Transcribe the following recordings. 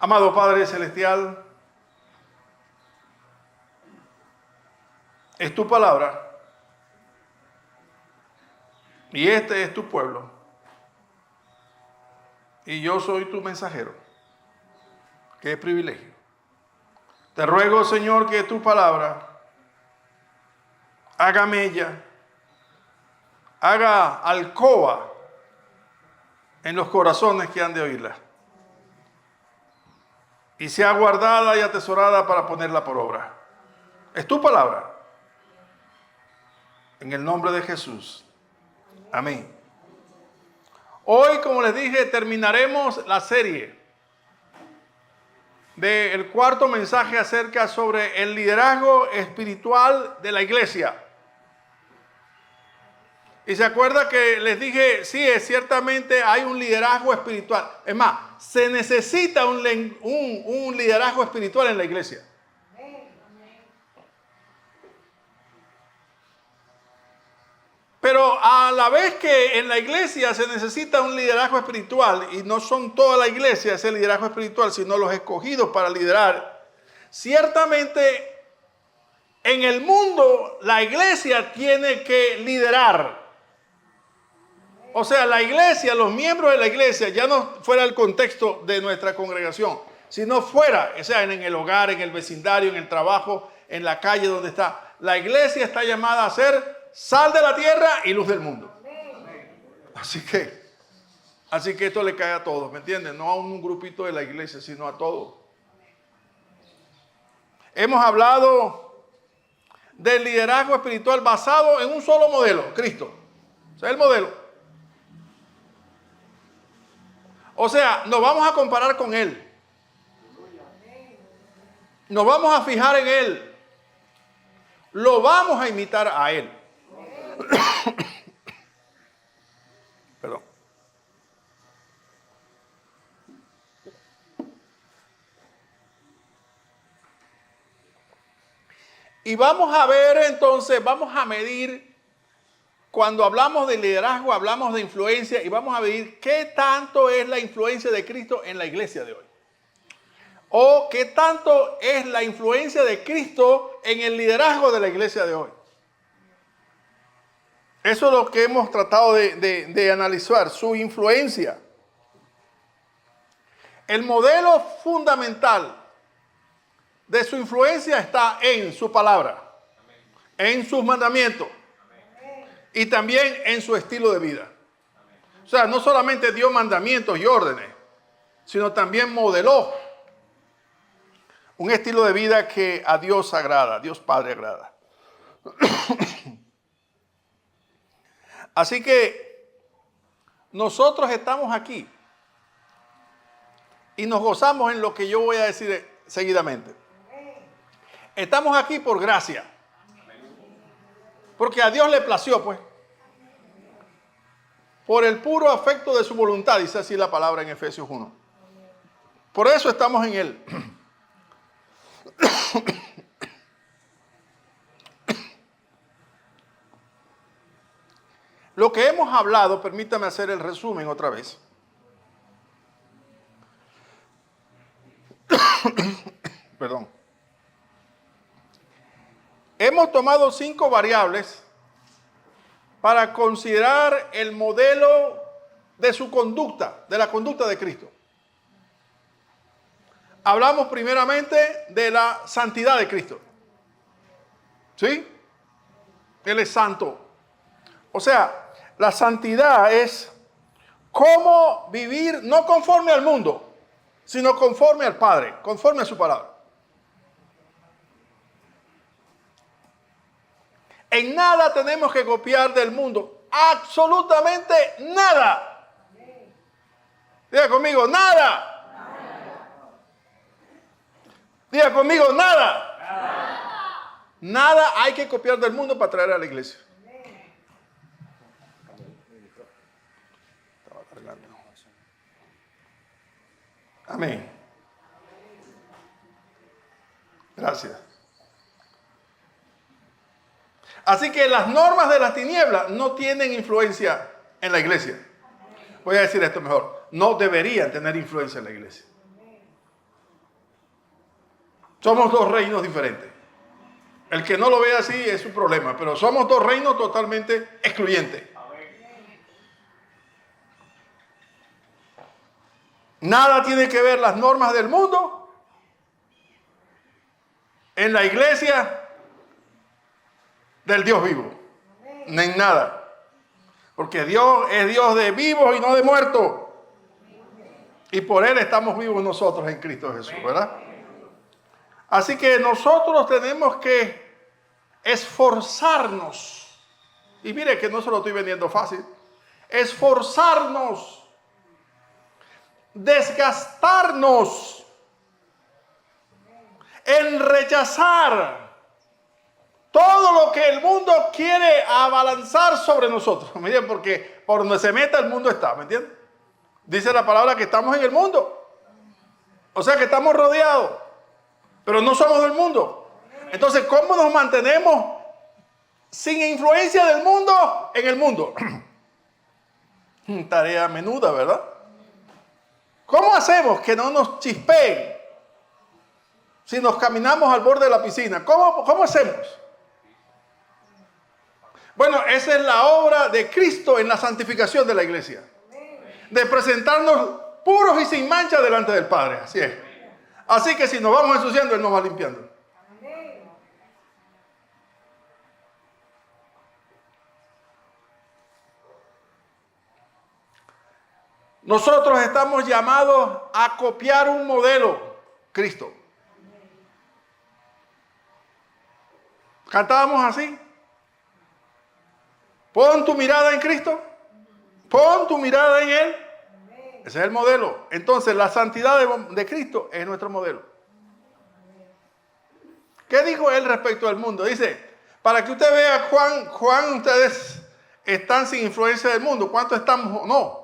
Amado Padre Celestial, es tu palabra y este es tu pueblo y yo soy tu mensajero. Qué privilegio. Te ruego, Señor, que tu palabra haga mella, haga alcoba en los corazones que han de oírla y sea guardada y atesorada para ponerla por obra. Es tu palabra. En el nombre de Jesús. Amén. Hoy, como les dije, terminaremos la serie del cuarto mensaje acerca sobre el liderazgo espiritual de la iglesia. Y se acuerda que les dije, sí, ciertamente hay un liderazgo espiritual. Es más, se necesita un liderazgo espiritual en la iglesia. Pero a la vez que en la iglesia se necesita un liderazgo espiritual, y no son toda la iglesia ese liderazgo espiritual, sino los escogidos para liderar, ciertamente en el mundo la iglesia tiene que liderar. O sea, la iglesia, los miembros de la iglesia, ya no fuera el contexto de nuestra congregación, sino fuera, o sea, en el hogar, en el vecindario, en el trabajo, en la calle donde está. La iglesia está llamada a ser sal de la tierra y luz del mundo. Así que esto le cae a todos, ¿me entienden? No a un grupito de la iglesia, sino a todos. Hemos hablado del liderazgo espiritual basado en un solo modelo, Cristo. O sea, el modelo. O sea, nos vamos a comparar con Él. Nos vamos a fijar en Él. Lo vamos a imitar a Él. Perdón. Y vamos a ver entonces, vamos a medir, cuando hablamos de liderazgo, hablamos de influencia y vamos a medir qué tanto es la influencia de Cristo en la iglesia de hoy. O qué tanto es la influencia de Cristo en el liderazgo de la iglesia de hoy. Eso es lo que hemos tratado de analizar, su influencia. El modelo fundamental de su influencia está en su palabra, en sus mandamientos y también en su estilo de vida. O sea, no solamente dio mandamientos y órdenes, sino también modeló un estilo de vida que a Dios agrada, a Dios Padre agrada. Así que nosotros estamos aquí y nos gozamos en lo que yo voy a decir seguidamente. Estamos aquí por gracia, porque a Dios le plació, pues, por el puro afecto de su voluntad, dice así la palabra en Efesios 1. Por eso estamos en Él. Lo que hemos hablado, permítame hacer el resumen otra vez. Perdón. Hemos tomado 5 variables para considerar el modelo de su conducta, de la conducta de Cristo. Hablamos primeramente de la santidad de Cristo. ¿Sí? Él es santo. O sea, la santidad es cómo vivir no conforme al mundo, sino conforme al Padre, conforme a su palabra. En nada tenemos que copiar del mundo, absolutamente nada. Diga conmigo, nada. Diga conmigo, nada. Nada hay que copiar del mundo para traer a la iglesia. Amén. Gracias. Así que las normas de las tinieblas no tienen influencia en la iglesia. Voy a decir esto mejor. No deberían tener influencia en la iglesia. Somos dos reinos diferentes. El que no lo ve así es su problema, pero somos dos reinos totalmente excluyentes. Nada tiene que ver las normas del mundo en la iglesia del Dios vivo. Ni en nada. Porque Dios es Dios de vivos y no de muertos. Y por Él estamos vivos nosotros en Cristo Jesús, ¿verdad? Así que nosotros tenemos que esforzarnos. Y mire que no se lo estoy vendiendo fácil. Esforzarnos. Desgastarnos en rechazar todo lo que el mundo quiere abalanzar sobre nosotros. Miren, porque por donde se meta el mundo está, ¿me entienden? Dice la palabra que estamos en el mundo. O sea que estamos rodeados, pero no somos del mundo. Entonces, ¿cómo nos mantenemos sin influencia del mundo en el mundo? Tarea menuda, ¿verdad? ¿Cómo hacemos que no nos chispeen si nos caminamos al borde de la piscina? ¿Cómo hacemos? Bueno, esa es la obra de Cristo en la santificación de la iglesia. De presentarnos puros y sin mancha delante del Padre. Así es. Así que si nos vamos ensuciando, Él nos va limpiando. Nosotros estamos llamados a copiar un modelo, Cristo. Cantábamos así. Pon tu mirada en Cristo. Pon tu mirada en Él. Ese es el modelo. Entonces, la santidad de Cristo es nuestro modelo. ¿Qué dijo Él respecto al mundo? Dice, para que usted vea cuán ustedes están sin influencia del mundo, cuánto estamos, no.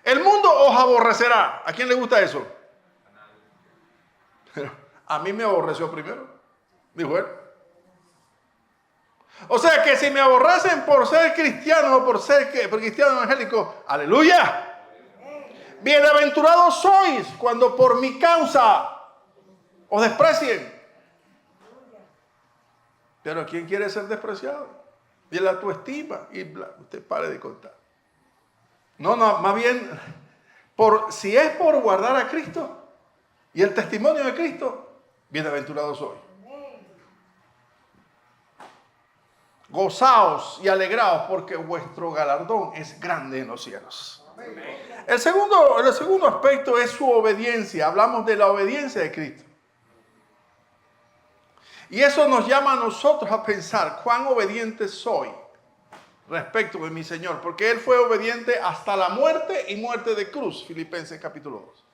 El mundo os aborrecerá. ¿A quién le gusta eso? A mí me aborreció primero, dijo Él. O sea que si me aborrecen por ser cristiano o por ser cristiano evangélico, aleluya. Bienaventurados sois cuando por mi causa os desprecien. Pero ¿quién quiere ser despreciado? Y la autoestima. Y usted pare de contar. No, más bien, si es por guardar a Cristo y el testimonio de Cristo, bienaventurados sois. Gozaos y alegraos porque vuestro galardón es grande en los cielos. El segundo aspecto es su obediencia. Hablamos de la obediencia de Cristo. Y eso nos llama a nosotros a pensar cuán obediente soy respecto de mi Señor. Porque Él fue obediente hasta la muerte y muerte de cruz. Filipenses capítulo 2.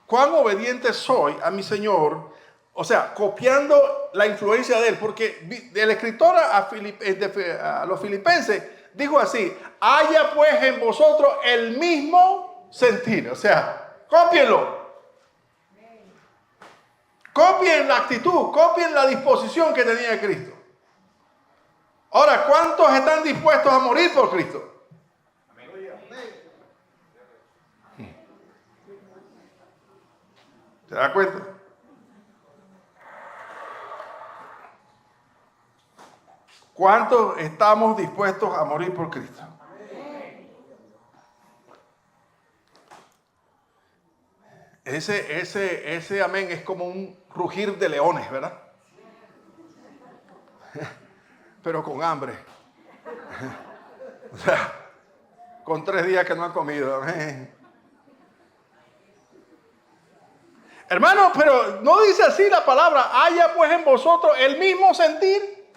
Cuán obediente soy a mi Señor. O sea, copiando la influencia de Él. Porque el escritor a los filipenses dijo así: haya pues en vosotros el mismo sentir. O sea, cópienlo. Copien la actitud, copien la disposición que tenía Cristo. Ahora, ¿cuántos están dispuestos a morir por Cristo? ¿Se da cuenta? ¿Cuántos estamos dispuestos a morir por Cristo? Ese amén es como un rugir de leones, ¿verdad? Pero con hambre. O sea, con 3 días que no han comido. Hermano, pero no dice así la palabra. Haya pues en vosotros el mismo sentir,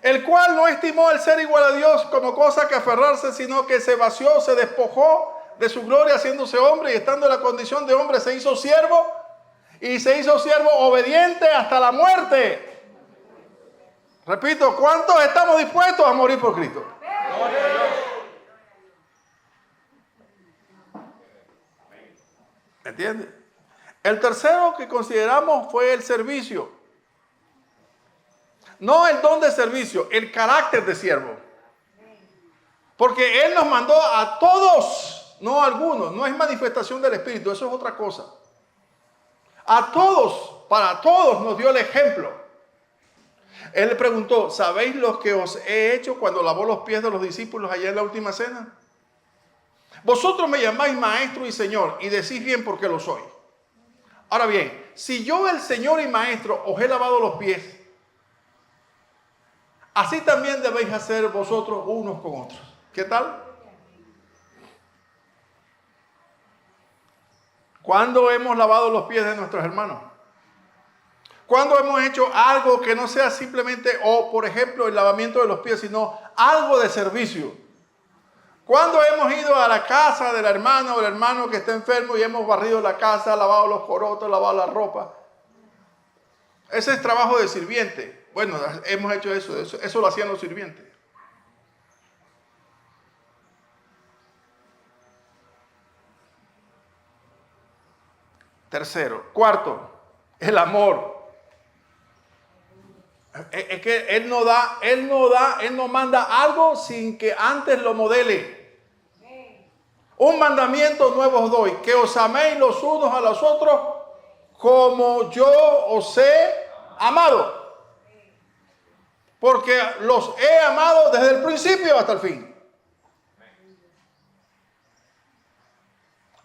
el cual no estimó el ser igual a Dios como cosa que aferrarse, sino que se vació, se despojó de su gloria haciéndose hombre, y estando en la condición de hombre se hizo siervo, y se hizo siervo obediente hasta la muerte. Repito, ¿cuántos estamos dispuestos a morir por Cristo? ¿Entiendes? El tercero que consideramos fue el servicio. No el don de servicio, el carácter de siervo. Porque Él nos mandó a todos no algunos, no es manifestación del Espíritu, eso es otra cosa. A todos, para todos nos dio el ejemplo. Él le preguntó, ¿sabéis lo que os he hecho cuando lavó los pies de los discípulos allá en la última cena? Vosotros me llamáis maestro y señor y decís bien porque lo soy. Ahora bien, si yo el señor y maestro os he lavado los pies, así también debéis hacer vosotros unos con otros. ¿Qué tal? ¿Cuándo hemos lavado los pies de nuestros hermanos? ¿Cuándo hemos hecho algo que no sea simplemente, o por ejemplo, el lavamiento de los pies, sino algo de servicio? ¿Cuándo hemos ido a la casa de la hermana o el hermano que está enfermo y hemos barrido la casa, lavado los corotos, lavado la ropa? Ese es trabajo de sirviente. Bueno, hemos hecho eso lo hacían los sirvientes. Cuarto, el amor. Es que Él no manda algo sin que antes lo modele. Un mandamiento nuevo os doy, que os améis los unos a los otros como yo os he amado. Porque los he amado desde el principio hasta el fin.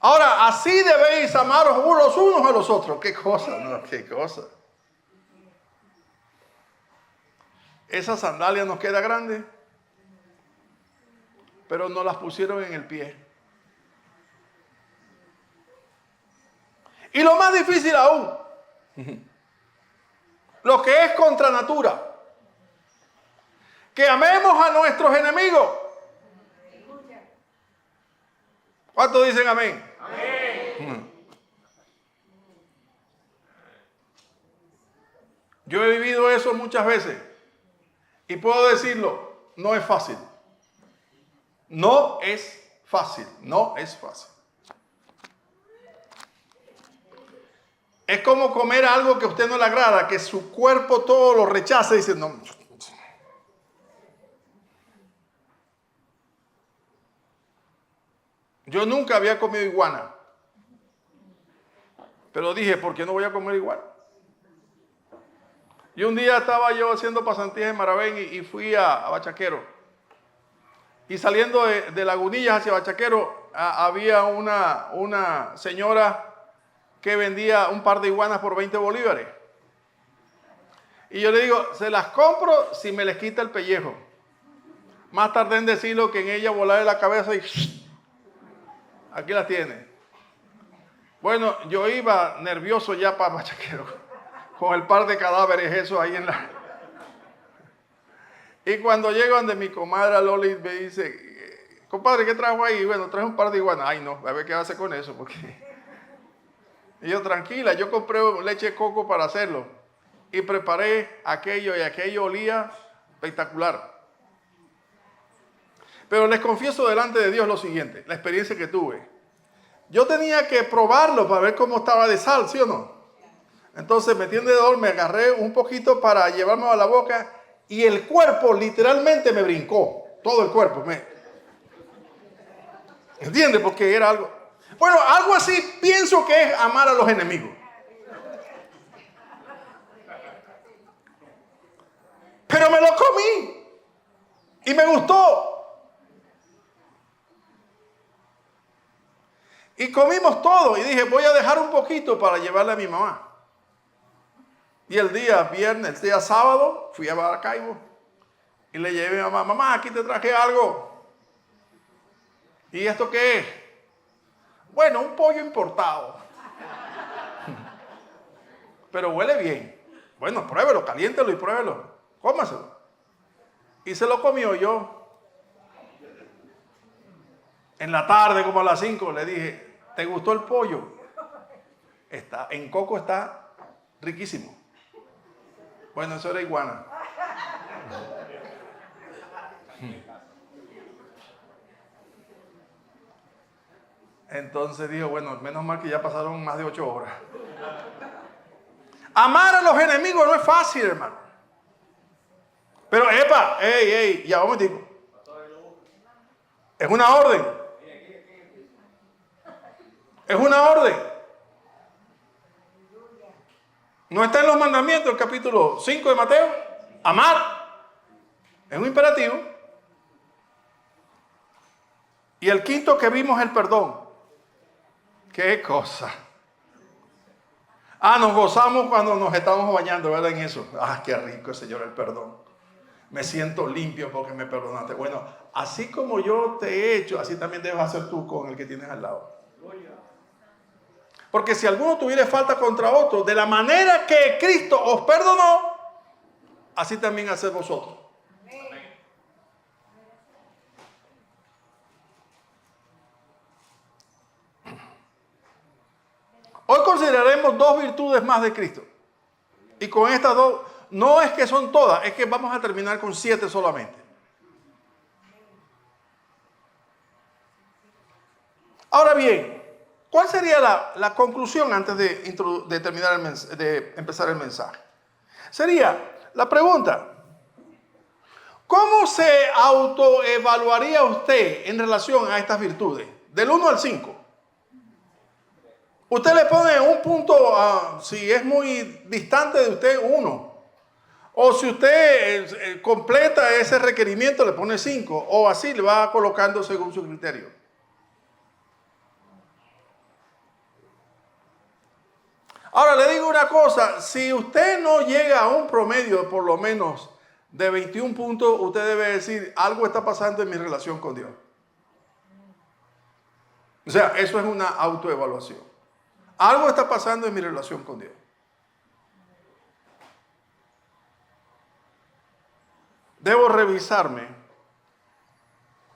Ahora, así debéis amaros los unos a los otros. ¿Qué cosa? No, qué cosa. Esa sandalia nos queda grande, pero nos las pusieron en el pie. Y lo más difícil aún, lo que es contra natura, que amemos a nuestros enemigos. ¿Cuántos dicen amén? Amén. Yo he vivido eso muchas veces y puedo decirlo, no es fácil. No es fácil, no es fácil. Es como comer algo que a usted no le agrada, que su cuerpo todo lo rechaza y dice, no. Yo nunca había comido iguana. Pero dije, ¿por qué no voy a comer iguana? Y un día estaba yo haciendo pasantías en Maravén y fui a Bachaquero. Y saliendo de Lagunillas hacia Bachaquero, había una señora que vendía un par de iguanas por 20 bolívares. Y yo le digo, se las compro si me les quita el pellejo. Más tardé en decirlo que en ella volarle la cabeza y aquí la tiene. Bueno, yo iba nervioso ya para Bachaquero, con el par de cadáveres esos ahí en la... Y cuando llego donde mi comadre Loli me dice, compadre, ¿qué trajo ahí? Bueno, traje un par de iguanas. Ay, no, a ver qué hace con eso, porque... Y yo, tranquila, yo compré leche de coco para hacerlo. Y preparé aquello y aquello olía espectacular. Pero les confieso delante de Dios lo siguiente, la experiencia que tuve. Yo tenía que probarlo para ver cómo estaba de sal, ¿sí o no? Entonces metí en dedor, me agarré un poquito para llevármelo a la boca y el cuerpo literalmente me brincó. Todo el cuerpo. ¿Entiendes? Porque era algo... Bueno, algo así pienso que es amar a los enemigos. Pero me lo comí y me gustó. Y comimos todo y dije, voy a dejar un poquito para llevarle a mi mamá. Y el día viernes, el día sábado, fui a Maracaibo y le llevé a mi mamá, mamá, aquí te traje algo. ¿Y esto qué es? Bueno, un pollo importado. Pero huele bien. Bueno, pruébelo, caliéntelo y pruébelo. Cómaselo. Y se lo comió yo. En la tarde, como a las 5, le dije, ¿te gustó el pollo? En coco está riquísimo. Bueno, eso era iguana. Entonces dijo, bueno, menos mal que ya pasaron más de 8 horas. Amar a los enemigos no es fácil, hermano. Pero, ya vamos, tipo. Es una orden. Es una orden. No está en los mandamientos, el capítulo 5 de Mateo. Amar. Es un imperativo. Y el quinto que vimos es el perdón. ¿Qué cosa? Nos gozamos cuando nos estamos bañando, ¿verdad? En eso. Qué rico, Señor, el perdón. Me siento limpio porque me perdonaste. Bueno, así como yo te he hecho, así también debes hacer tú con el que tienes al lado. Porque si alguno tuviera falta contra otro, de la manera que Cristo os perdonó, así también haced vosotros. Hoy consideraremos dos virtudes más de Cristo. Y con estas dos, no es que son todas, es que vamos a terminar con 7 solamente. Ahora bien, ¿cuál sería la conclusión antes de terminar de empezar el mensaje? Sería la pregunta: ¿cómo se autoevaluaría usted en relación a estas virtudes? Del 1 al 5. Usted le pone un punto, si es muy distante de usted, 1. O si usted completa ese requerimiento, le pone 5. O así le va colocando según su criterio. Ahora le digo una cosa: si usted no llega a un promedio por lo menos de 21 puntos, usted debe decir, algo está pasando en mi relación con Dios. O sea, eso es una autoevaluación. Algo está pasando en mi relación con Dios. Debo revisarme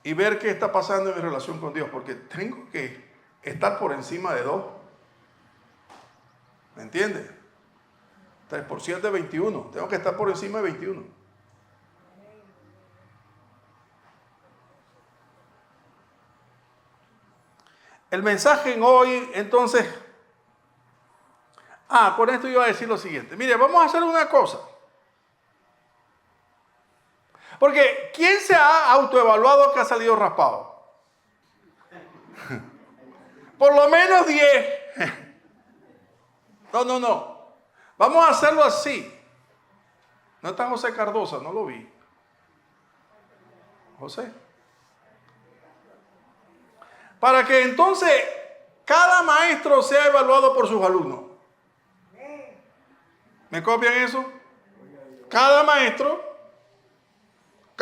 y ver qué está pasando en mi relación con Dios, porque tengo que estar por encima de 2. ¿Me entiende? 3 por 7, 21. Tengo que estar por encima de 21. El mensaje en hoy, entonces... con esto iba a decir lo siguiente. Mire, vamos a hacer una cosa. Porque ¿quién se ha autoevaluado que ha salido raspado? Por lo menos 10. No. Vamos a hacerlo así. No está José Cardosa, no lo vi. José. Para que entonces cada maestro sea evaluado por sus alumnos. ¿Me copian eso? Cada maestro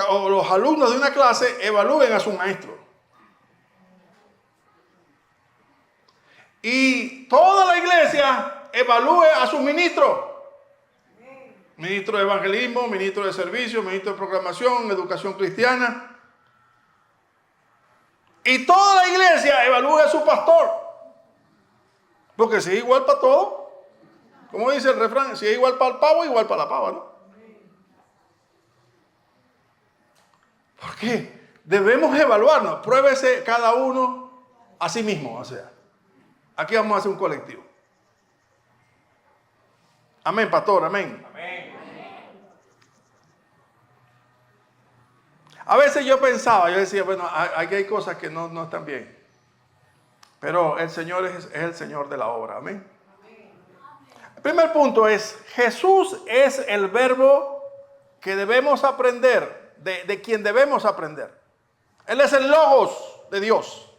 o los alumnos de una clase evalúen a su maestro. Y toda la iglesia evalúe a sus ministros. Ministro de evangelismo, ministro de servicio, ministro de proclamación, educación cristiana. Y toda la iglesia evalúe a su pastor. Porque si es igual para todos, como dice el refrán, si es igual para el pavo, igual para la pava, ¿no? ¿Por qué? Debemos evaluarnos. Pruébese cada uno a sí mismo. O sea, aquí vamos a hacer un colectivo. Amén, pastor, amén. Amén. A veces yo decía, bueno, aquí hay cosas que no están bien. Pero el Señor es el Señor de la obra, amén. El primer punto es, Jesús es el verbo que debemos aprender, de quien debemos aprender. Él es el logos de Dios.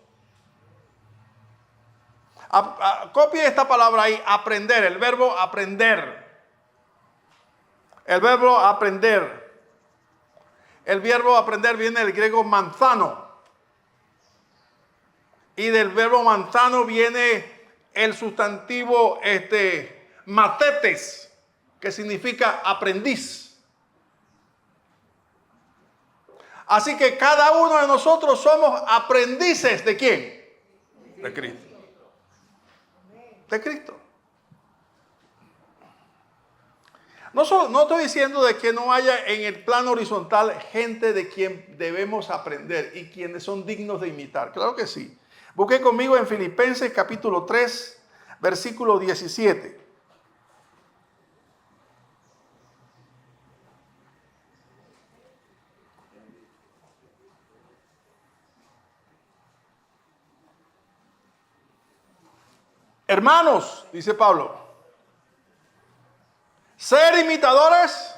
Copie esta palabra ahí, aprender, el verbo aprender. El verbo aprender. El verbo aprender viene del griego manzano. Y del verbo manzano viene el sustantivo matetes, que significa aprendiz. Así que cada uno de nosotros somos aprendices ¿de quién? De Cristo. De Cristo. No estoy diciendo de que no haya en el plano horizontal gente de quien debemos aprender y quienes son dignos de imitar. Claro que sí. Busque conmigo en Filipenses capítulo 3, versículo 17. Hermanos, dice Pablo, ser imitadores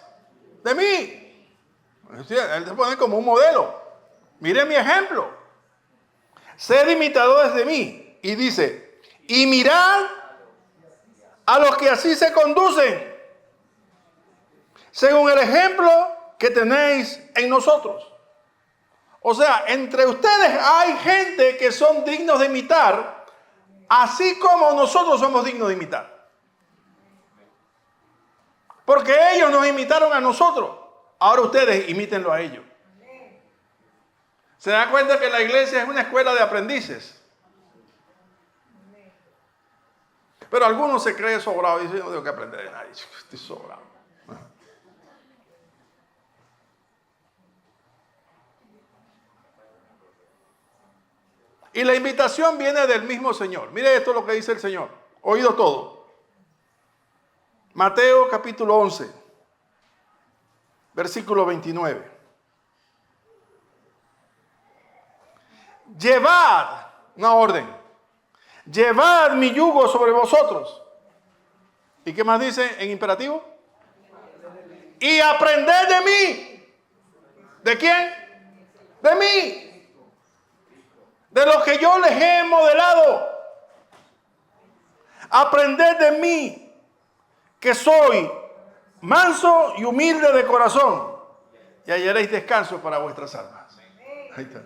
de mí. Él se pone como un modelo. Miren mi ejemplo. Ser imitadores de mí. Y dice, y mirad a los que así se conducen, según el ejemplo que tenéis en nosotros. O sea, entre ustedes hay gente que son dignos de imitar, así como nosotros somos dignos de imitar. Porque ellos nos imitaron a nosotros. Ahora ustedes imítenlo a ellos. ¿Se da cuenta que la iglesia es una escuela de aprendices? Pero algunos se creen sobrados y dicen, yo no tengo que aprender de nadie, estoy sobrado. Y la invitación viene del mismo Señor. Mire esto lo que dice el Señor. Oído todo. Mateo capítulo 11, versículo 29. Llevad, una orden, llevad mi yugo sobre vosotros. ¿Y qué más dice en imperativo? Y aprended de mí. ¿De quién? De mí. De lo que yo les he modelado. Aprended de mí, que soy manso y humilde de corazón, y hallaréis descanso para vuestras almas. Ahí está.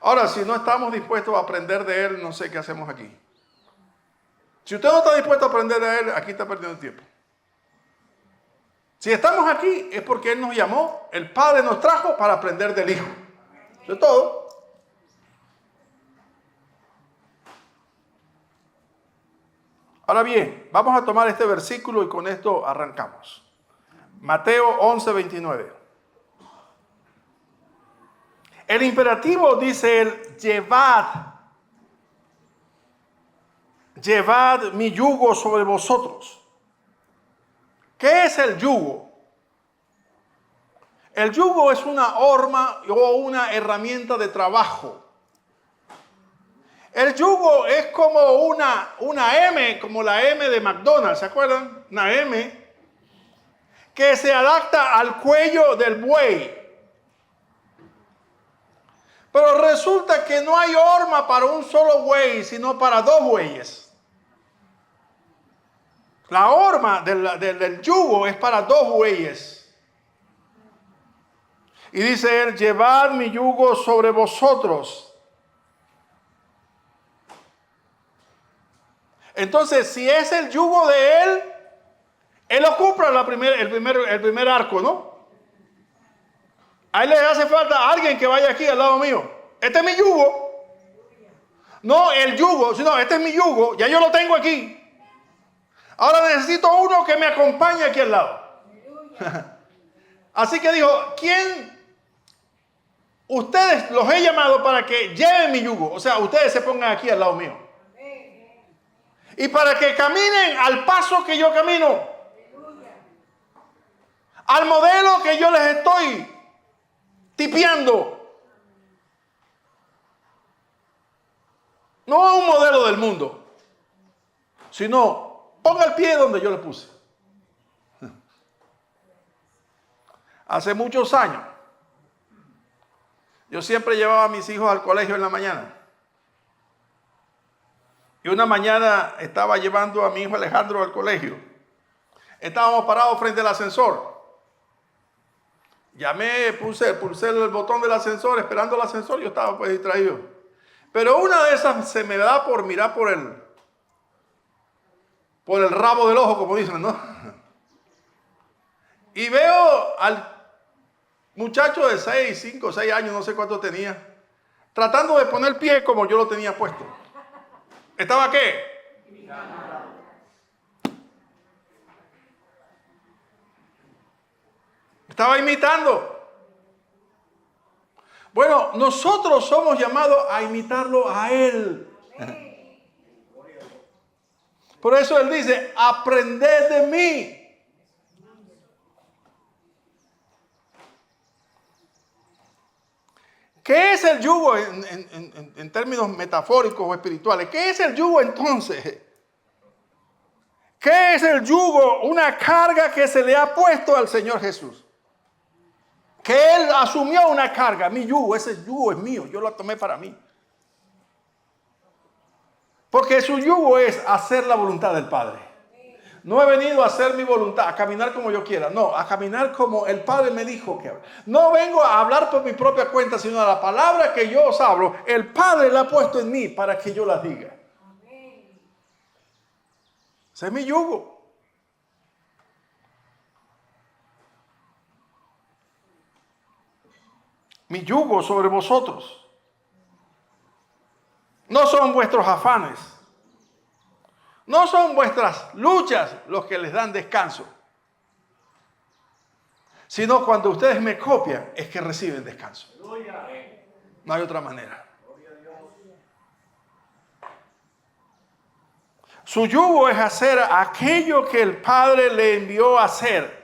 Ahora, si no estamos dispuestos a aprender de Él, no sé qué hacemos aquí. Si usted no está dispuesto a aprender de Él, aquí está perdiendo tiempo. Si estamos aquí es porque Él nos llamó, el Padre nos trajo para aprender del Hijo. Eso es todo. Ahora bien, vamos a tomar este versículo y con esto arrancamos. Mateo 11, 29. El imperativo dice él, llevad mi yugo sobre vosotros. ¿Qué es el yugo? El yugo es una horma o una herramienta de trabajo. El yugo es como una M, como la M de McDonald's, ¿se acuerdan? Una M que se adapta al cuello del buey. Pero resulta que no hay horma para un solo buey, sino para dos bueyes. La horma del yugo es para dos bueyes. Y dice él, llevad mi yugo sobre vosotros. Entonces, si es el yugo de él ocupa el primer arco, ¿no? A él le hace falta alguien que vaya aquí al lado mío. Este es mi yugo. No el yugo, sino este es mi yugo. Ya yo lo tengo aquí. Ahora necesito uno que me acompañe aquí al lado. Así que dijo, ustedes los he llamado para que lleven mi yugo. O sea, ustedes se pongan aquí al lado mío. Y para que caminen al paso que yo camino. Al modelo que yo les estoy tipeando. No a un modelo del mundo, sino ponga el pie donde yo le puse. Hace muchos años, yo siempre llevaba a mis hijos al colegio en la mañana. Y una mañana estaba llevando a mi hijo Alejandro al colegio. Estábamos parados frente al ascensor. Llamé, pulsé el botón del ascensor, esperando el ascensor, yo estaba pues distraído. Pero una de esas se me da por mirar por el rabo del ojo, como dicen, ¿no? Y veo al muchacho de 5 o 6 años, no sé cuánto tenía, tratando de poner pie como yo lo tenía puesto. ¿Estaba qué? Estaba imitando. Bueno, nosotros somos llamados a imitarlo a Él. Por eso Él dice, aprended de mí. ¿Qué es el yugo en términos metafóricos o espirituales? ¿Qué es el yugo entonces? ¿Qué es el yugo? Una carga que se le ha puesto al Señor Jesús. Que Él asumió una carga. Mi yugo, ese yugo es mío. Yo lo tomé para mí. Porque su yugo es hacer la voluntad del Padre. No he venido a hacer mi voluntad, a caminar como yo quiera. No, a caminar como el Padre me dijo que. No vengo a hablar por mi propia cuenta, sino a la palabra que yo os hablo. El Padre la ha puesto en mí para que yo la diga. Ese es mi yugo. Mi yugo sobre vosotros. No son vuestros afanes. No son vuestras luchas los que les dan descanso. Sino cuando ustedes me copian es que reciben descanso. No hay otra manera. Su yugo es hacer aquello que el Padre le envió a hacer.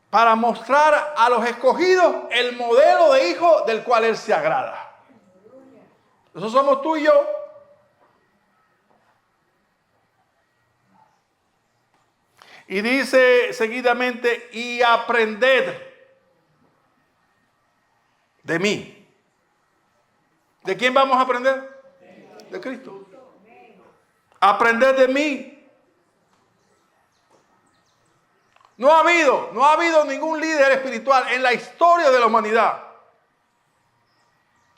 Para mostrar a los escogidos el modelo de hijo del cual Él se agrada. Eso somos tú y yo. Y dice seguidamente, y aprended de mí. ¿De quién vamos a aprender? De Cristo. Aprended de mí. No ha habido ningún líder espiritual en la historia de la humanidad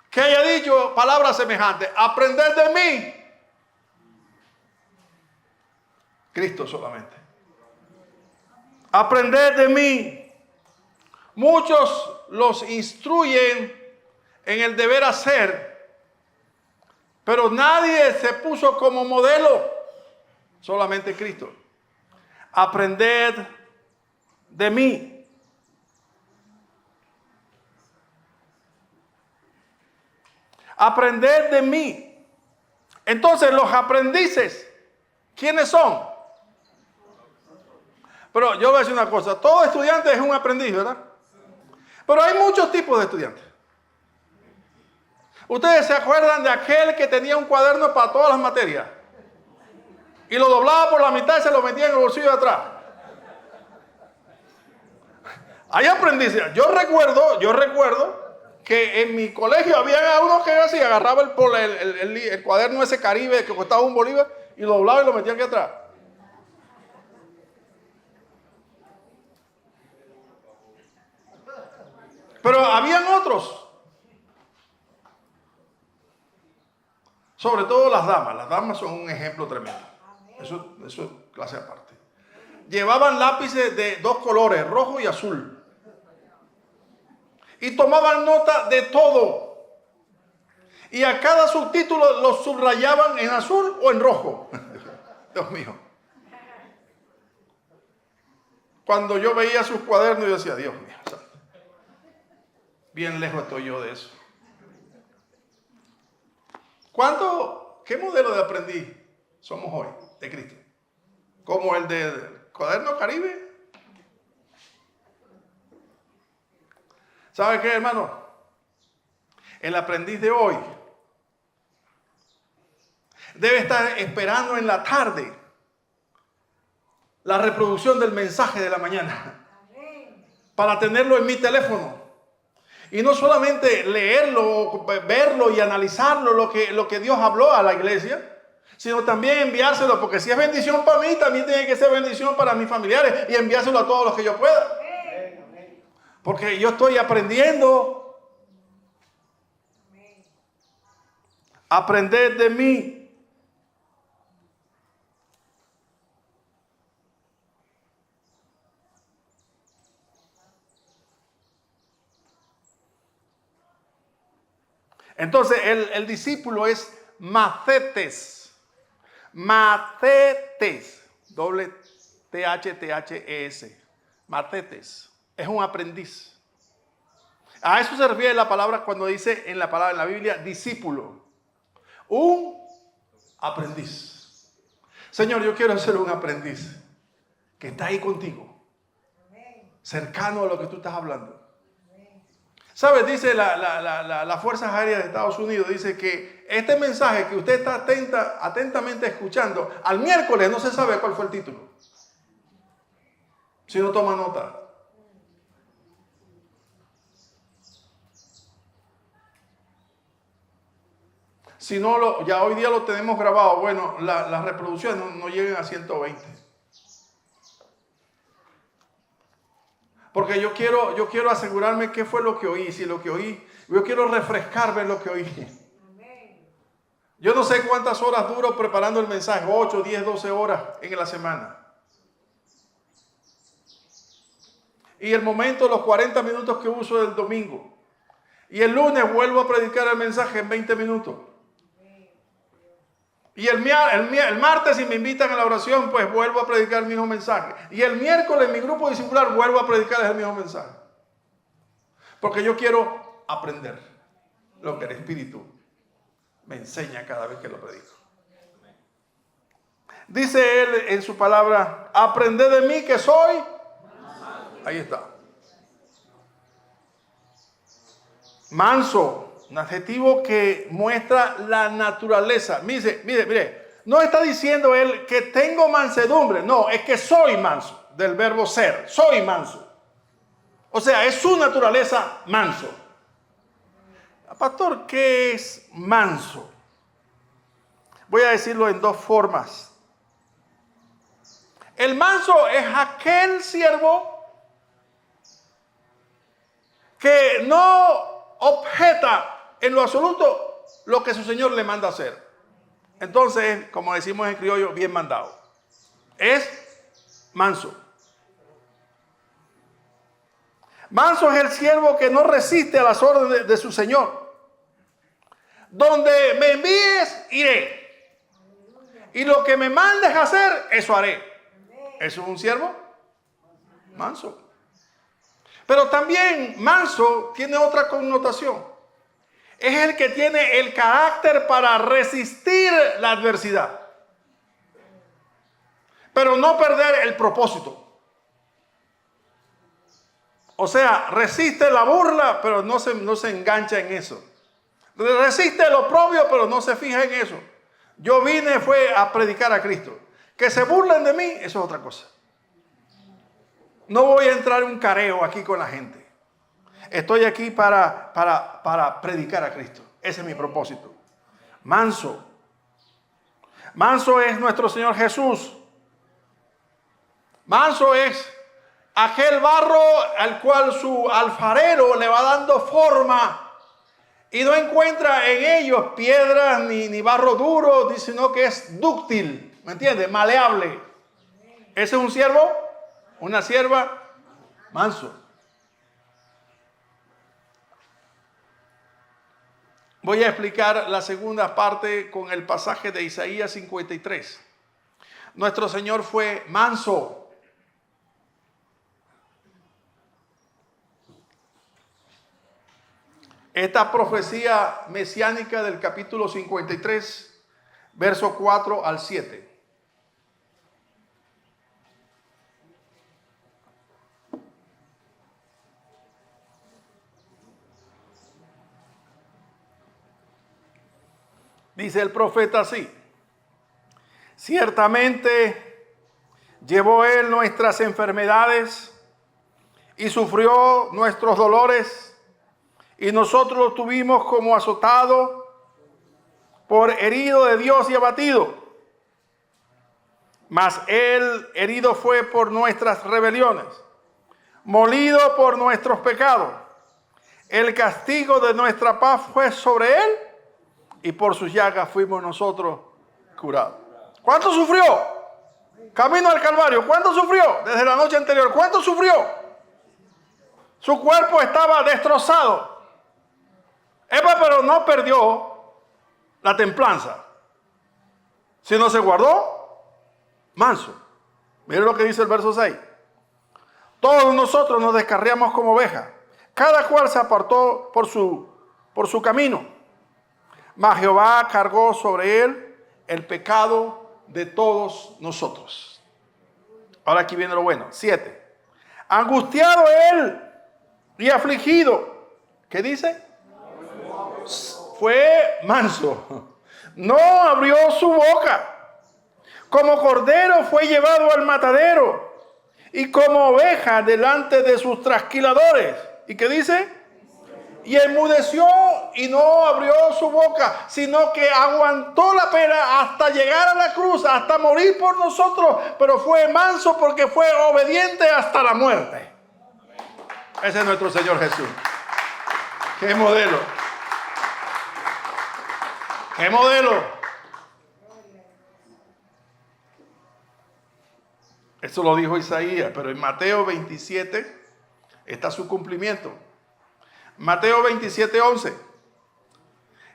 que haya dicho palabras semejantes. Aprended de mí. Cristo solamente. Aprended de mí. Muchos los instruyen en el deber hacer, pero nadie se puso como modelo, solamente Cristo. Aprended de mí. Aprended de mí. Entonces, los aprendices, ¿quiénes son? Pero yo voy a decir una cosa, todo estudiante es un aprendiz, ¿verdad? Pero hay muchos tipos de estudiantes. Ustedes se acuerdan de aquel que tenía un cuaderno para todas las materias y lo doblaba por la mitad y se lo metía en el bolsillo de atrás. Hay aprendices. Yo recuerdo que en mi colegio había uno que así agarraba el cuaderno ese Caribe que costaba $1 y lo doblaba y lo metía aquí atrás. Pero habían otros, sobre todo las damas. Las damas son un ejemplo tremendo. Eso es clase aparte. Llevaban lápices de 2 colores, rojo y azul. Y tomaban nota de todo. Y a cada subtítulo lo subrayaban en azul o en rojo. Dios mío. Cuando yo veía sus cuadernos, yo decía, Dios mío. Bien lejos estoy yo de eso. ¿Qué modelo de aprendiz somos hoy de Cristo? ¿Como el del cuaderno Caribe? ¿Sabe qué, hermano? El aprendiz de hoy debe estar esperando en la tarde la reproducción del mensaje de la mañana para tenerlo en mi teléfono. Y no solamente leerlo, verlo y analizarlo, lo que Dios habló a la iglesia, sino también enviárselo, porque si es bendición para mí, también tiene que ser bendición para mis familiares y enviárselo a todos los que yo pueda. Porque yo estoy aprendiendo. Aprended de mí. Entonces el discípulo es mathetes. Mathetes. Doble T-H-T-H-E-S. Mathetes. Es un aprendiz. A eso se refiere la palabra cuando dice en la Biblia discípulo. Un aprendiz. Señor, yo quiero ser un aprendiz que está ahí contigo. Cercano a lo que tú estás hablando. ¿Sabes? Dice las Fuerzas Aéreas de Estados Unidos, dice que este mensaje que usted está atentamente escuchando, al miércoles no se sabe cuál fue el título. Si no toma nota. Si no, ya hoy día lo tenemos grabado. Bueno, las reproducciones no llegan a 120. Porque yo quiero asegurarme qué fue lo que oí. Si lo que oí, yo quiero refrescarme lo que oí. Yo no sé cuántas horas duro preparando el mensaje. 8, 10, 12 horas en la semana. Y el momento, los 40 minutos que uso el domingo. Y el lunes vuelvo a predicar el mensaje en 20 minutos. Y el martes, si me invitan a la oración, pues vuelvo a predicar el mismo mensaje. Y el miércoles, en mi grupo discipular, vuelvo a predicar el mismo mensaje. Porque yo quiero aprender lo que el Espíritu me enseña cada vez que lo predico. Dice él en su palabra, aprended de mí que soy. Ahí está. Manso. Un adjetivo que muestra la naturaleza. Mire, no está diciendo él que tengo mansedumbre. No, es que soy manso, del verbo ser. Soy manso. O sea, es su naturaleza manso. Pastor, ¿qué es manso? Voy a decirlo en dos formas. El manso es aquel siervo que no objeta en lo absoluto lo que su Señor le manda hacer. Entonces, como decimos en criollo, bien mandado. Es manso. Manso es el siervo que no resiste a las órdenes de su Señor. Donde me envíes, iré. Y lo que me mandes hacer, eso haré. ¿Eso es un siervo? Manso. Pero también manso tiene otra connotación. Es el que tiene el carácter para resistir la adversidad. Pero no perder el propósito. O sea, resiste la burla, pero no se engancha en eso. Resiste lo propio, pero no se fija en eso. Yo fue a predicar a Cristo. Que se burlen de mí, eso es otra cosa. No voy a entrar en un careo aquí con la gente. Estoy aquí para predicar a Cristo. Ese es mi propósito. Manso. Manso es nuestro Señor Jesús. Manso es aquel barro al cual su alfarero le va dando forma y no encuentra en ellos piedras ni barro duro, sino que es dúctil. ¿Me entiendes? Maleable. Ese es un siervo, una sierva, manso. Voy a explicar la segunda parte con el pasaje de Isaías 53. Nuestro Señor fue manso. Esta profecía mesiánica del capítulo 53, verso 4 al 7. Dice el profeta así: ciertamente llevó él nuestras enfermedades y sufrió nuestros dolores, y nosotros lo tuvimos como azotado, por herido de Dios y abatido. Mas él herido fue por nuestras rebeliones, molido por nuestros pecados. El castigo de nuestra paz fue sobre él, y por sus llagas fuimos nosotros curados. ¿Cuánto sufrió? Camino al Calvario. ¿Cuánto sufrió? Desde la noche anterior. ¿Cuánto sufrió? Su cuerpo estaba destrozado. Pero no perdió la templanza, sino se guardó manso. Miren lo que dice el verso 6. Todos nosotros nos descarriamos como ovejas. Cada cual se apartó por su camino. Mas Jehová cargó sobre él el pecado de todos nosotros. Ahora aquí viene lo bueno. 7. Angustiado él y afligido. ¿Qué dice? Fue manso. No abrió su boca. Como cordero fue llevado al matadero. Y como oveja delante de sus trasquiladores. ¿Y qué dice? Y enmudeció y no abrió su boca, sino que aguantó la pena hasta llegar a la cruz, hasta morir por nosotros. Pero fue manso porque fue obediente hasta la muerte. Ese es nuestro Señor Jesús. ¡Qué modelo! ¡Qué modelo! Eso lo dijo Isaías, pero en Mateo 27 está su cumplimiento. Mateo 27:11.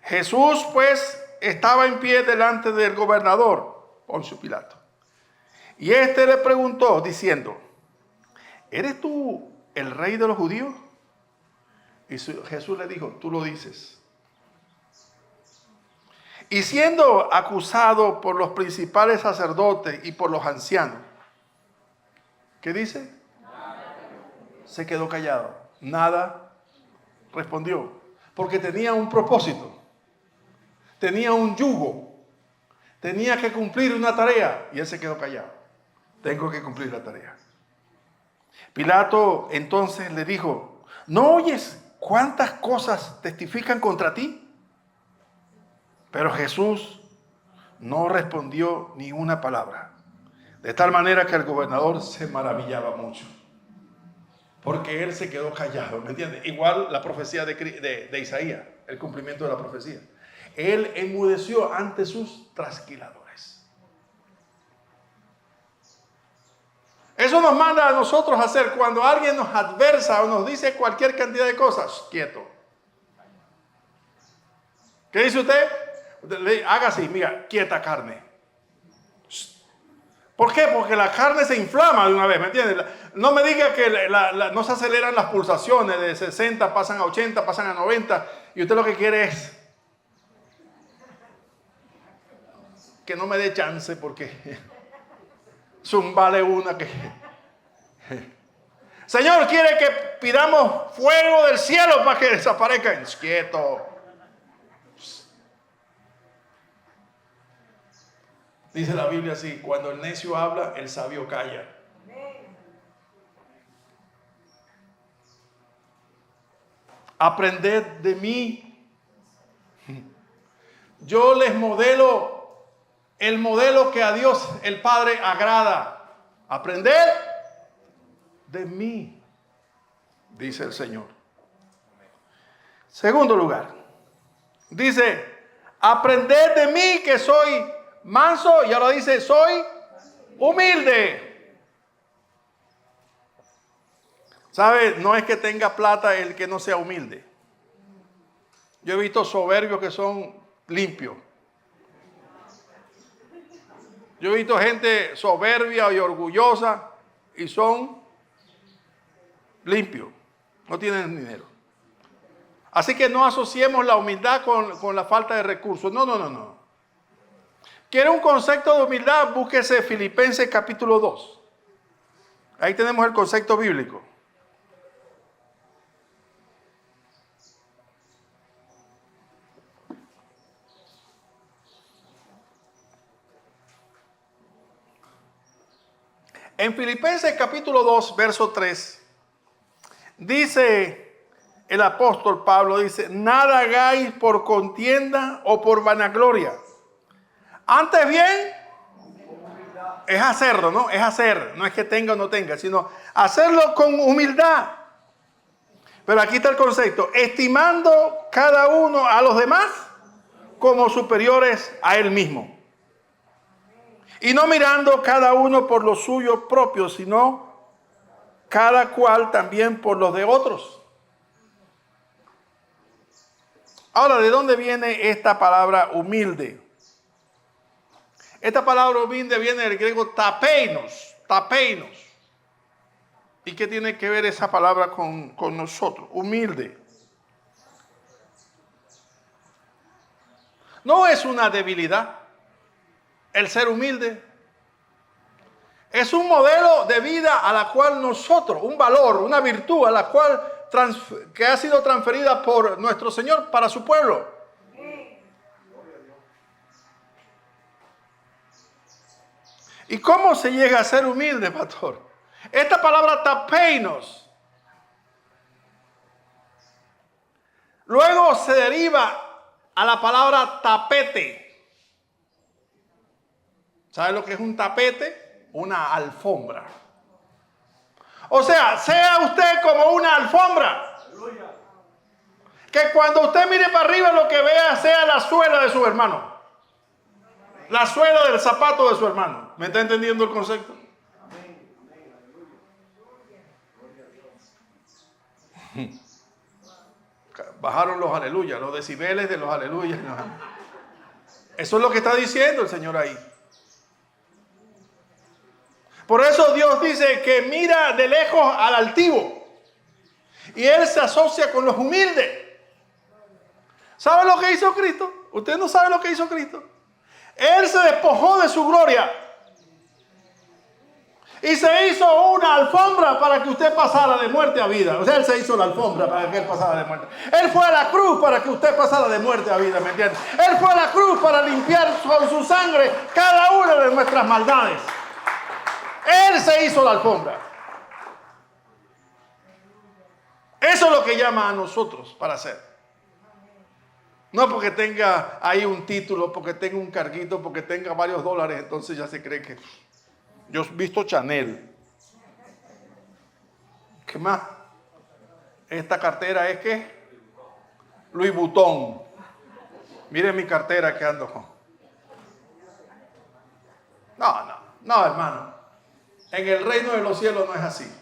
Jesús pues estaba en pie delante del gobernador Poncio Pilato. Y éste le preguntó diciendo: ¿eres tú el rey de los judíos? Y Jesús le dijo: tú lo dices. Y siendo acusado por los principales sacerdotes y por los ancianos, ¿qué dice? Se quedó callado. Nada respondió, porque tenía un propósito, tenía un yugo, tenía que cumplir una tarea, y él se quedó callado. Tengo que cumplir la tarea. Pilato entonces le dijo: ¿no oyes cuántas cosas testifican contra ti? Pero Jesús no respondió ni una palabra, de tal manera que el gobernador se maravillaba mucho. Porque él se quedó callado, ¿me entiendes? Igual la profecía de Isaías, el cumplimiento de la profecía. Él enmudeció ante sus trasquiladores. Eso nos manda a nosotros a hacer cuando alguien nos adversa o nos dice cualquier cantidad de cosas. Quieto. ¿Qué dice usted? Haga así, mira, quieta carne. ¿Por qué? Porque la carne se inflama de una vez, ¿me entiendes? No me diga que no se aceleran las pulsaciones, de 60 pasan a 80, pasan a 90, y usted lo que quiere es que no me dé chance porque zumbale una que... Señor, quiere que pidamos fuego del cielo para que desaparezca. Quieto. Dice la Biblia así: cuando el necio habla, el sabio calla. Aprended de mí. Yo les modelo el modelo que a Dios el Padre agrada. Aprended de mí, dice el Señor. Segundo lugar, dice: aprended de mí que soy manso, y ahora dice: soy humilde. ¿Sabe? No es que tenga plata el que no sea humilde. Yo he visto soberbios que son limpios. Yo he visto gente soberbia y orgullosa y son limpios. No tienen dinero. Así que no asociemos la humildad con la falta de recursos. No. ¿Quiere un concepto de humildad? Búsquese Filipenses capítulo 2. Ahí tenemos el concepto bíblico. En Filipenses capítulo 2, verso 3, dice el apóstol Pablo, dice: nada hagáis por contienda o por vanagloria. Antes bien, es hacerlo, ¿no? Es hacer, no es que tenga o no tenga, sino hacerlo con humildad. Pero aquí está el concepto: estimando cada uno a los demás como superiores a él mismo. Y no mirando cada uno por lo suyo propio, sino cada cual también por los de otros. Ahora, ¿de dónde viene esta palabra humilde? Esta palabra humilde viene del griego tapeinos. ¿Y qué tiene que ver esa palabra con nosotros? Humilde. No es una debilidad el ser humilde. Es un modelo de vida a la cual nosotros, un valor, una virtud a la cual que ha sido transferida por nuestro Señor para su pueblo. ¿Y cómo se llega a ser humilde, pastor? Esta palabra tapeinos luego se deriva a la palabra tapete. ¿Sabe lo que es un tapete? Una alfombra. O sea usted como una alfombra. Que cuando usted mire para arriba lo que vea sea la suela de su hermano. La suela del zapato de su hermano. ¿Me está entendiendo el concepto? Bajaron los aleluyas, los decibeles de los aleluyas. Eso es lo que está diciendo el Señor ahí. Por eso Dios dice que mira de lejos al altivo. Y Él se asocia con los humildes. ¿Sabe lo que hizo Cristo? Usted no sabe lo que hizo Cristo. Él se despojó de su gloria. Y se hizo una alfombra para que usted pasara de muerte a vida. O sea, Él se hizo la alfombra para que Él pasara de muerte. Él fue a la cruz para que usted pasara de muerte a vida, ¿me entiende? Él fue a la cruz para limpiar con su sangre cada una de nuestras maldades. Él se hizo la alfombra. Eso es lo que llama a nosotros para hacer. No porque tenga ahí un título, porque tenga un carguito, porque tenga varios dólares, entonces ya se cree que... Yo he visto Chanel. ¿Qué más? Esta cartera es ¿qué? Louis Vuitton. Miren mi cartera que ando con. No, hermano. En el reino de los cielos no es así.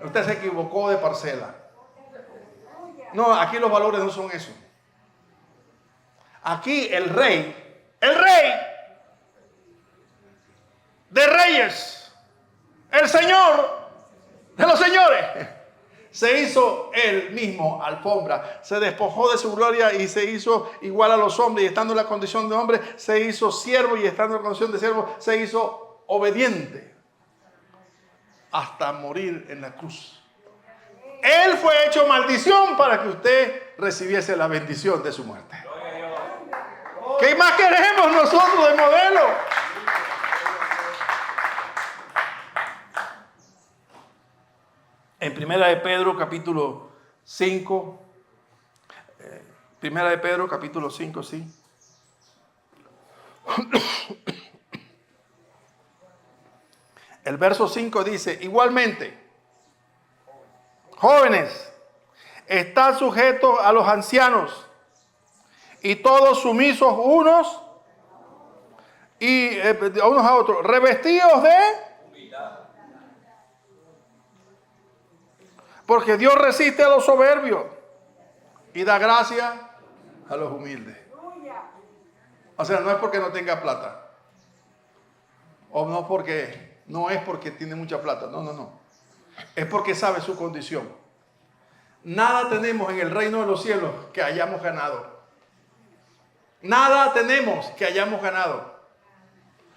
Usted se equivocó de parcela. No, aquí los valores no son eso. Aquí el rey de reyes, el Señor de los señores, se hizo él mismo alfombra, se despojó de su gloria y se hizo igual a los hombres, y estando en la condición de hombre se hizo siervo, y estando en la condición de siervo se hizo obediente hasta morir en la cruz. Él fue hecho maldición para que usted recibiese la bendición de su muerte. ¿Qué más queremos nosotros de modelo? En Primera de Pedro capítulo 5, Primera de Pedro capítulo 5, sí. El verso 5 dice, igualmente, jóvenes, están sujetos a los ancianos y todos sumisos unos a otros, revestidos de humildad. Porque Dios resiste a los soberbios y da gracia a los humildes. O sea, no es porque no tenga plata. O no es porque tiene mucha plata. No. Es porque sabe su condición. Nada tenemos en el reino de los cielos que hayamos ganado. Nada tenemos que hayamos ganado.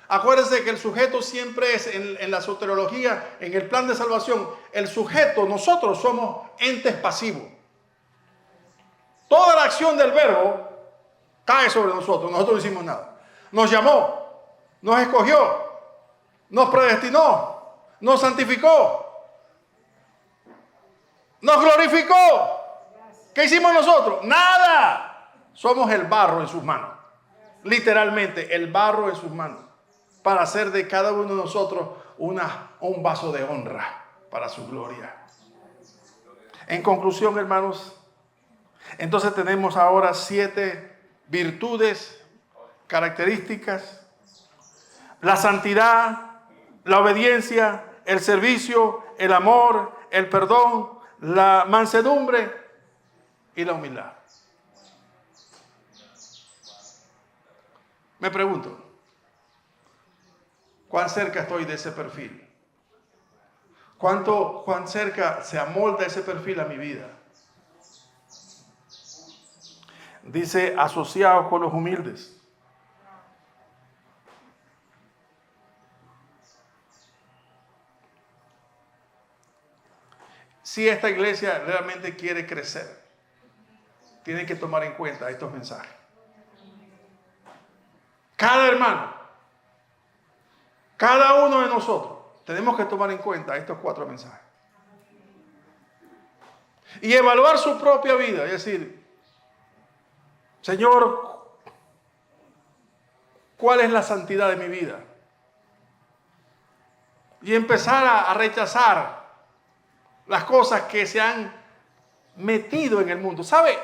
Acuérdense que el sujeto siempre es, en la soteriología, en el plan de salvación, el sujeto, nosotros somos entes pasivos. Toda la acción del verbo cae sobre nosotros no hicimos nada. Nos llamó, nos escogió, nos predestinó, nos santificó, nos glorificó. ¿Qué hicimos nosotros? Nada. Somos el barro en sus manos. Literalmente, el barro en sus manos. Para hacer de cada uno de nosotros un vaso de honra para su gloria. En conclusión, hermanos, entonces tenemos ahora 7 virtudes, características: la santidad, la obediencia, el servicio, el amor, el perdón, la mansedumbre y la humildad. Me pregunto, ¿cuán cerca estoy de ese perfil? ¿Cuán cerca se amolda ese perfil a mi vida? Dice, asociados con los humildes. si esta iglesia realmente quiere crecer, tiene que tomar en cuenta estos mensajes. Cada hermano, cada uno de nosotros, tenemos que tomar en cuenta estos 4 mensajes. Y evaluar su propia vida, es decir, Señor, ¿cuál es la santidad de mi vida? Y empezar a rechazar las cosas que se han metido en el mundo. ¿Sabe?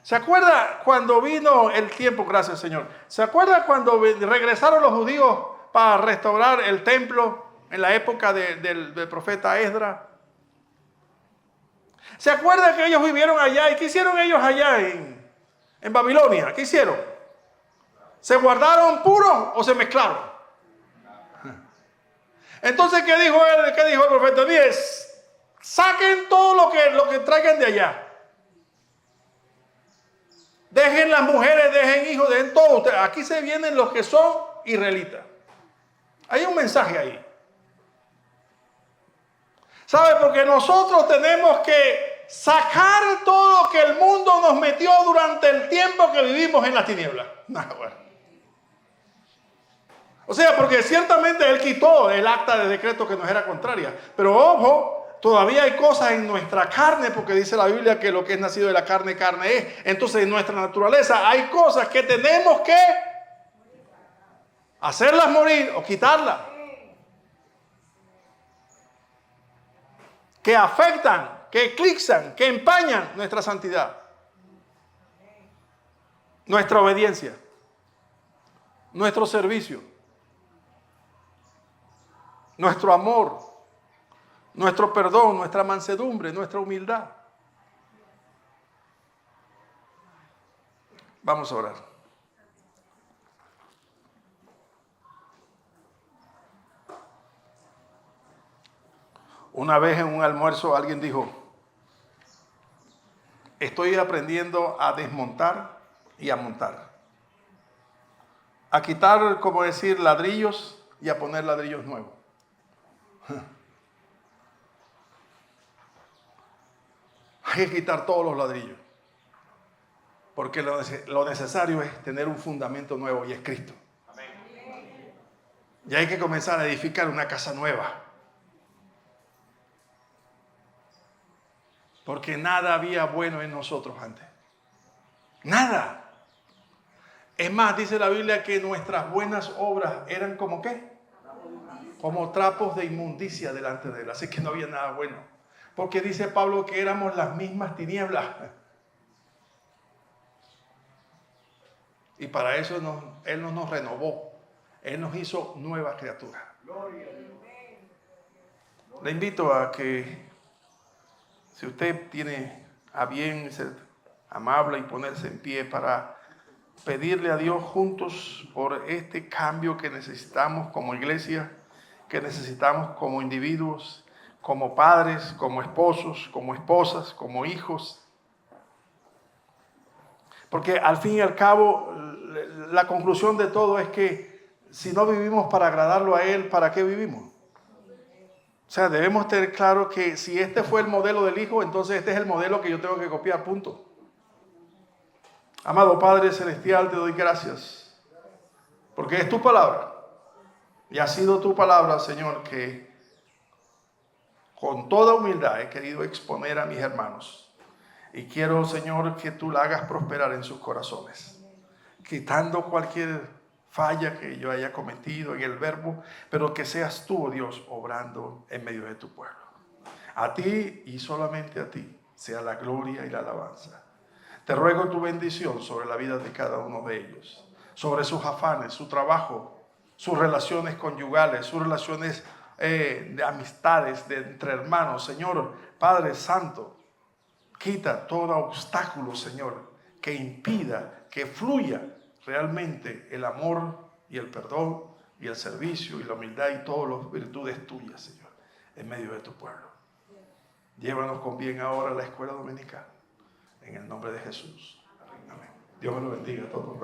¿Se acuerda cuando vino el tiempo? Gracias, Señor. ¿Se acuerda cuando regresaron los judíos para restaurar el templo en la época del profeta Esdras? ¿Se acuerda que ellos vivieron allá? ¿Y qué hicieron ellos allá en Babilonia? ¿Qué hicieron? ¿Se guardaron puros o se mezclaron? Entonces, ¿qué dijo él? ¿Qué dijo el profeta? Mire, saquen todo lo que traigan de allá. Dejen las mujeres, dejen hijos, dejen todo. Aquí se vienen los que son israelitas. Hay un mensaje ahí. ¿Sabe? Porque nosotros tenemos que sacar todo lo que el mundo nos metió durante el tiempo que vivimos en las tinieblas. Bueno. O sea, porque ciertamente Él quitó el acta de decreto que nos era contraria. Pero ojo, todavía hay cosas en nuestra carne, porque dice la Biblia que lo que es nacido de la carne, carne es. Entonces en nuestra naturaleza hay cosas que tenemos que hacerlas morir o quitarlas. Que afectan, que eclipsan, que empañan nuestra santidad, nuestra obediencia, nuestro servicio, nuestro amor, nuestro perdón, nuestra mansedumbre, nuestra humildad. Vamos a orar. Una vez en un almuerzo alguien dijo, estoy aprendiendo a desmontar y a montar. A quitar, como decir, ladrillos y a poner ladrillos nuevos. Hay que quitar todos los ladrillos. Porque lo necesario es tener un fundamento nuevo y es Cristo. Y hay que comenzar a edificar una casa nueva. Porque nada había bueno en nosotros antes. Nada. Es más, dice la Biblia que nuestras buenas obras eran como ¿qué? Como trapos de inmundicia delante de Él. Así que no había nada bueno. Porque dice Pablo que éramos las mismas tinieblas. Y para eso Él no nos renovó. Él nos hizo nuevas criaturas. Le invito a que, si usted tiene a bien ser amable y ponerse en pie para pedirle a Dios juntos por este cambio que necesitamos como iglesia, que necesitamos como individuos, como padres, como esposos, como esposas, como hijos. Porque al fin y al cabo, la conclusión de todo es que si no vivimos para agradarlo a Él, ¿para qué vivimos? O sea, debemos tener claro que si este fue el modelo del Hijo, entonces este es el modelo que yo tengo que copiar, punto. Amado Padre Celestial, te doy gracias, porque es tu palabra. Y ha sido tu palabra, Señor, que con toda humildad he querido exponer a mis hermanos. Y quiero, Señor, que tú la hagas prosperar en sus corazones, quitando cualquier falla que yo haya cometido en el verbo, pero que seas tú, oh Dios, obrando en medio de tu pueblo. A ti y solamente a ti sea la gloria y la alabanza. Te ruego tu bendición sobre la vida de cada uno de ellos, sobre sus afanes, su trabajo, sus relaciones conyugales, sus relaciones de amistades, entre hermanos. Señor, Padre Santo, quita todo obstáculo, Señor, que impida que fluya realmente el amor y el perdón y el servicio y la humildad y todas las virtudes tuyas, Señor, en medio de tu pueblo. Llévanos con bien ahora a la escuela dominical. En el nombre de Jesús. Amén. Dios me lo bendiga a todos.